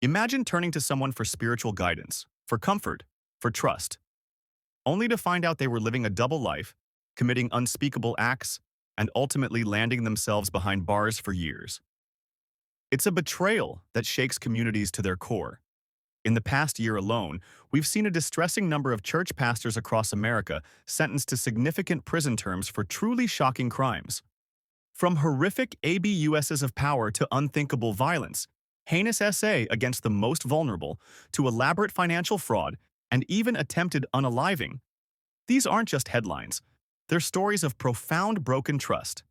Imagine turning to someone for spiritual guidance, for comfort, for trust, only to find out they were living a double life, committing unspeakable acts, and ultimately landing themselves behind bars for years. It's a betrayal that shakes communities to their core. In the past year alone, we've seen a distressing number of church pastors across America sentenced to significant prison terms for truly shocking crimes. From horrific abuses of power to unthinkable violence, heinous SA against the most vulnerable, to elaborate financial fraud, and even attempted unaliving, these aren't just headlines. They're stories of profound broken trust.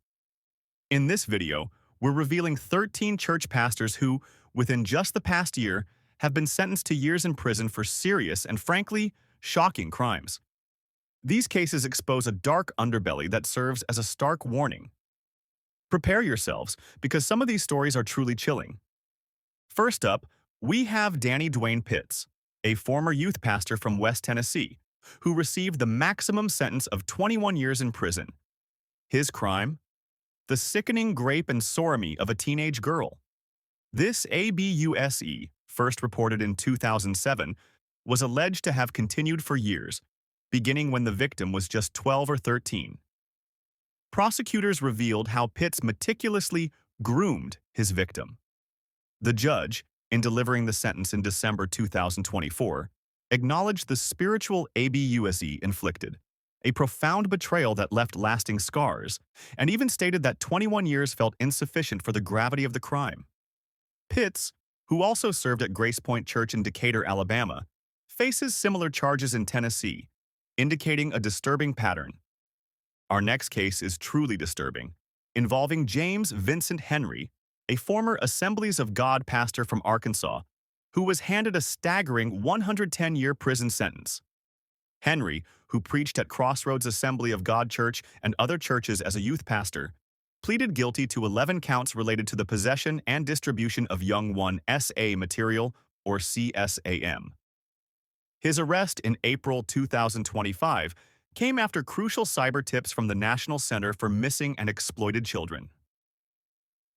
In this video, we're revealing 13 church pastors who, within just the past year, have been sentenced to years in prison for serious and, frankly, shocking crimes. These cases expose a dark underbelly that serves as a stark warning. Prepare yourselves, because some of these stories are truly chilling. First up, we have Dwayne Pitts, a former youth pastor from West Tennessee, who received the maximum sentence of 21 years in prison. His crime? The sickening grape and sodomy of a teenage girl. This abuse, first reported in 2007, was alleged to have continued for years, beginning when the victim was just 12 or 13. Prosecutors revealed how Pitts meticulously groomed his victim. The judge, in delivering the sentence in December 2024, acknowledged the spiritual abuse inflicted, a profound betrayal that left lasting scars, and even stated that 21 years felt insufficient for the gravity of the crime. Pitts, who also served at Grace Point Church in Decatur, Alabama, faces similar charges in Tennessee, indicating a disturbing pattern. Our next case is truly disturbing, involving James Vincent Henry, a former Assemblies of God pastor from Arkansas, who was handed a staggering 110-year prison sentence. Henry, who preached at Crossroads Assembly of God Church and other churches as a youth pastor, pleaded guilty to 11 counts related to the possession and distribution of Young One SA material, or CSAM. His arrest in April 2025 came after crucial cyber tips from the National Center for Missing and Exploited Children.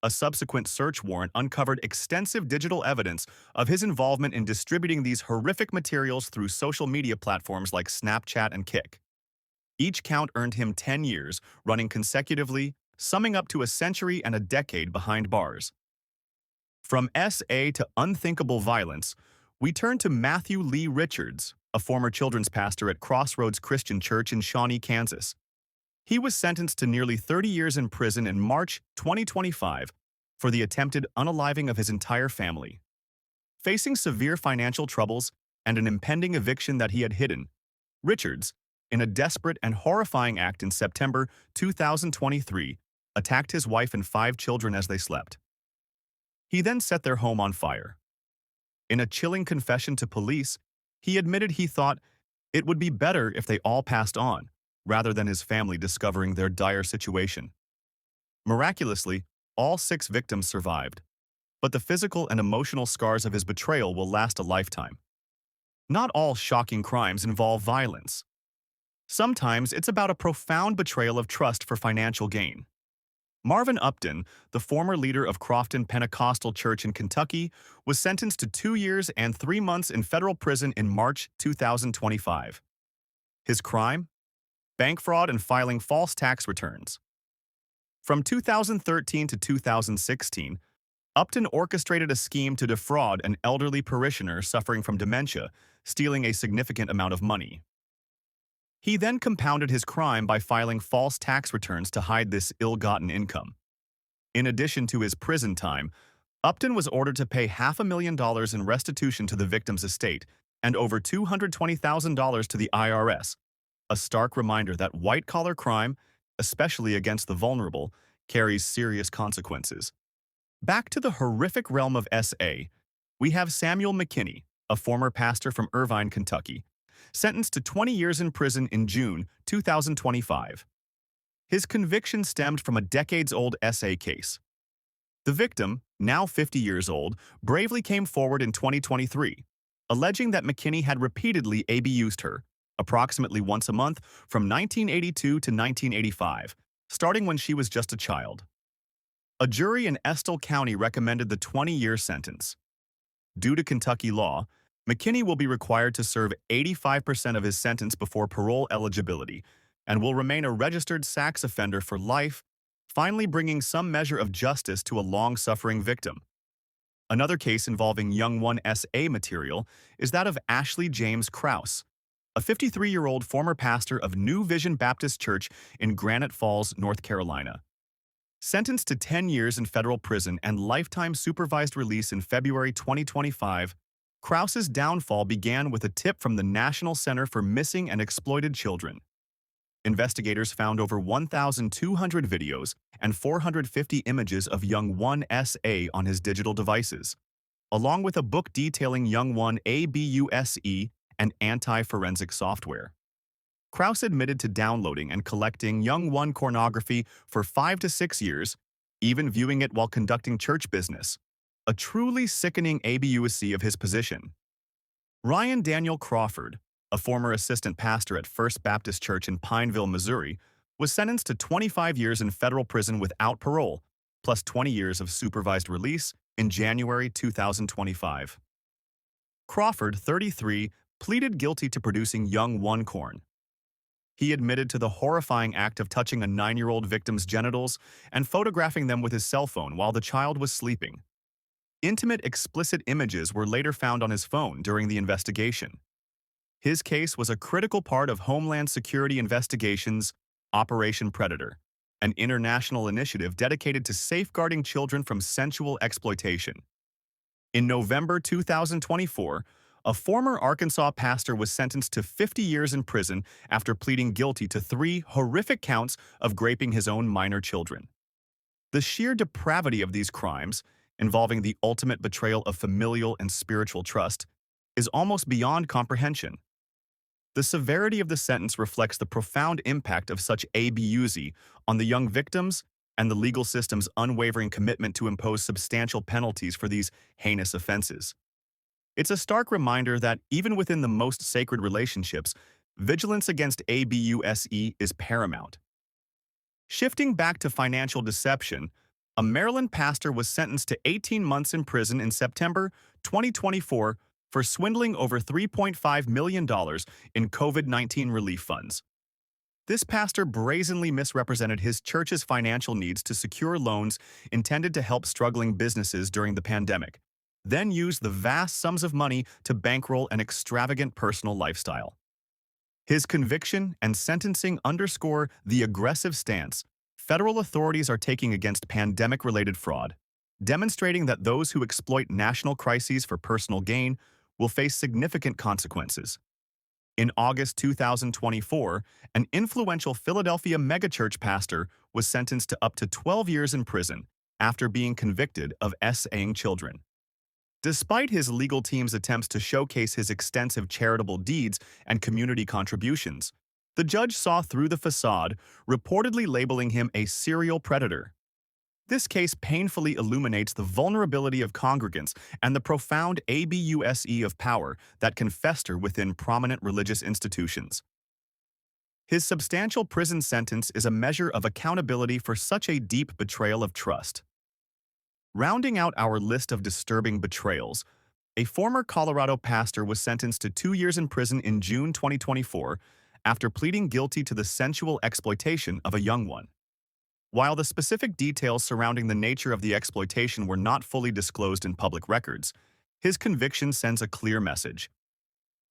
A subsequent search warrant uncovered extensive digital evidence of his involvement in distributing these horrific materials through social media platforms like Snapchat and Kik. Each count earned him 10 years, running consecutively, summing up to a century and a decade behind bars. From SA to unthinkable violence, we turn to Matthew Lee Richards, a former children's pastor at Crossroads Christian Church in Shawnee, Kansas. He was sentenced to nearly 30 years in prison in March 2025 for the attempted unaliving of his entire family. Facing severe financial troubles and an impending eviction that he had hidden, Richards, in a desperate and horrifying act in September 2023, attacked his wife and 5 children as they slept. He then set their home on fire. In a chilling confession to police, he admitted he thought it would be better if they all passed on, rather than his family discovering their dire situation. Miraculously, all 6 victims survived, but the physical and emotional scars of his betrayal will last a lifetime. Not all shocking crimes involve violence. Sometimes it's about a profound betrayal of trust for financial gain. Marvin Upton, the former leader of Crawford Pentecostal Church in Kentucky, was sentenced to 2 years and 3 months in federal prison in March 2025. His crime? Bank fraud and filing false tax returns. From 2013 to 2016, Upton orchestrated a scheme to defraud an elderly parishioner suffering from dementia, stealing a significant amount of money. He then compounded his crime by filing false tax returns to hide this ill-gotten income. In addition to his prison time, Upton was ordered to pay $500,000 in restitution to the victim's estate and over $220,000 to the IRS, a stark reminder that white-collar crime, especially against the vulnerable, carries serious consequences. Back to the horrific realm of SA, we have Samuel McKini, a former pastor from Irvine, Kentucky, sentenced to 20 years in prison in June 2025. His conviction stemmed from a decades-old SA case. The victim, now 50 years old, bravely came forward in 2023, alleging that McKini had repeatedly abused her, approximately once a month from 1982 to 1985, starting when she was just a child. A jury in Estill County recommended the 20-year sentence. Due to Kentucky law, McKini will be required to serve 85% of his sentence before parole eligibility and will remain a registered sex offender for life, finally bringing some measure of justice to a long-suffering victim. Another case involving Young 1SA material is that of Ashley James Krauss, a 53-year-old former pastor of New Vision Baptist Church in Granite Falls, North Carolina. Sentenced to 10 years in federal prison and lifetime supervised release in February 2025, Krauss's downfall began with a tip from the National Center for Missing and Exploited Children. Investigators found over 1,200 videos and 450 images of Young 1SA on his digital devices, along with a book detailing Young 1 ABUSE and anti-forensic software. Krauss admitted to downloading and collecting Young 1 pornography for 5 to 6 years, even viewing it while conducting church business, a truly sickening abuse of his position. Ryan Daniel Crawford, a former assistant pastor at First Baptist Church in Pineville, Missouri, was sentenced to 25 years in federal prison without parole, plus 20 years of supervised release in January 2025. Crawford, 33, pleaded guilty to producing Young 1 porn. He admitted to the horrifying act of touching a 9-year-old victim's genitals and photographing them with his cell phone while the child was sleeping. Intimate, explicit images were later found on his phone during the investigation. His case was a critical part of Homeland Security investigations' Operation Predator, an international initiative dedicated to safeguarding children from sensual exploitation. In November 2024, a former Arkansas pastor was sentenced to 50 years in prison after pleading guilty to 3 horrific counts of raping his own minor children. The sheer depravity of these crimes, involving the ultimate betrayal of familial and spiritual trust, is almost beyond comprehension. The severity of the sentence reflects the profound impact of such abuse on the young victims and the legal system's unwavering commitment to impose substantial penalties for these heinous offenses. It's a stark reminder that even within the most sacred relationships, vigilance against abuse is paramount. Shifting back to financial deception, a Maryland pastor was sentenced to 18 months in prison in September 2024 for swindling over $3.5 million in COVID-19 relief funds. This pastor brazenly misrepresented his church's financial needs to secure loans intended to help struggling businesses during the pandemic, then used the vast sums of money to bankroll an extravagant personal lifestyle. His conviction and sentencing underscore the aggressive stance federal authorities are taking against pandemic-related fraud, demonstrating that those who exploit national crises for personal gain will face significant consequences. In August 2024, an influential Philadelphia megachurch pastor was sentenced to up to 12 years in prison after being convicted of SAing children. Despite his legal team's attempts to showcase his extensive charitable deeds and community contributions, the judge saw through the facade, reportedly labeling him a serial predator. This case painfully illuminates the vulnerability of congregants and the profound abuse of power that can fester within prominent religious institutions. His substantial prison sentence is a measure of accountability for such a deep betrayal of trust. Rounding out our list of disturbing betrayals, a former Colorado pastor was sentenced to 2 years in prison in June 2024 after pleading guilty to the sensual exploitation of a young one. While the specific details surrounding the nature of the exploitation were not fully disclosed in public records, his conviction sends a clear message.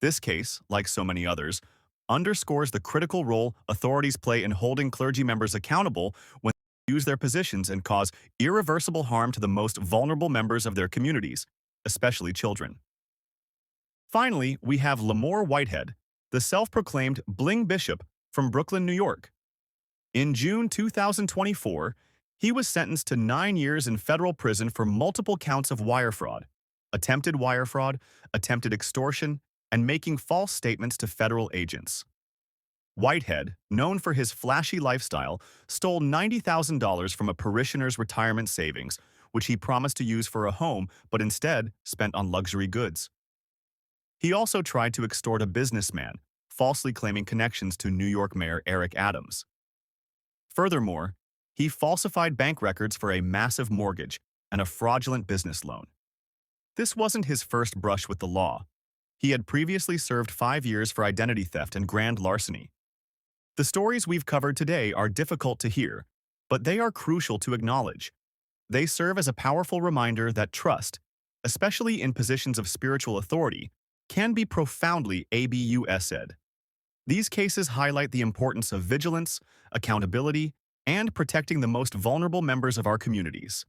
This case, like so many others, underscores the critical role authorities play in holding clergy members accountable when they use their positions and cause irreversible harm to the most vulnerable members of their communities, especially children. Finally, we have Lamore Whitehead, the self-proclaimed bling bishop from Brooklyn, New York. In June 2024, he was sentenced to 9 years in federal prison for multiple counts of wire fraud, attempted extortion, and making false statements to federal agents. Whitehead, known for his flashy lifestyle, stole $90,000 from a parishioner's retirement savings, which he promised to use for a home but instead spent on luxury goods. He also tried to extort a businessman, falsely claiming connections to New York Mayor Eric Adams. Furthermore, he falsified bank records for a massive mortgage and a fraudulent business loan. This wasn't his first brush with the law. He had previously served 5 years for identity theft and grand larceny. The stories we've covered today are difficult to hear, but they are crucial to acknowledge. They serve as a powerful reminder that trust, especially in positions of spiritual authority, can be profoundly abused. These cases highlight the importance of vigilance, accountability, and protecting the most vulnerable members of our communities.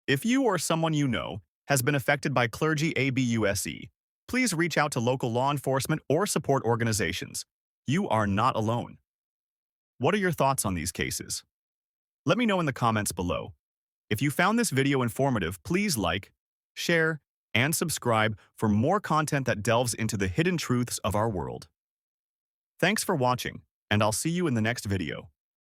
If you or someone you know has been affected by clergy abuse, please reach out to local law enforcement or support organizations. You are not alone. What are your thoughts on these cases? Let me know in the comments below. If you found this video informative, please like, share, and subscribe for more content that delves into the hidden truths of our world. Thanks for watching, and I'll see you in the next video.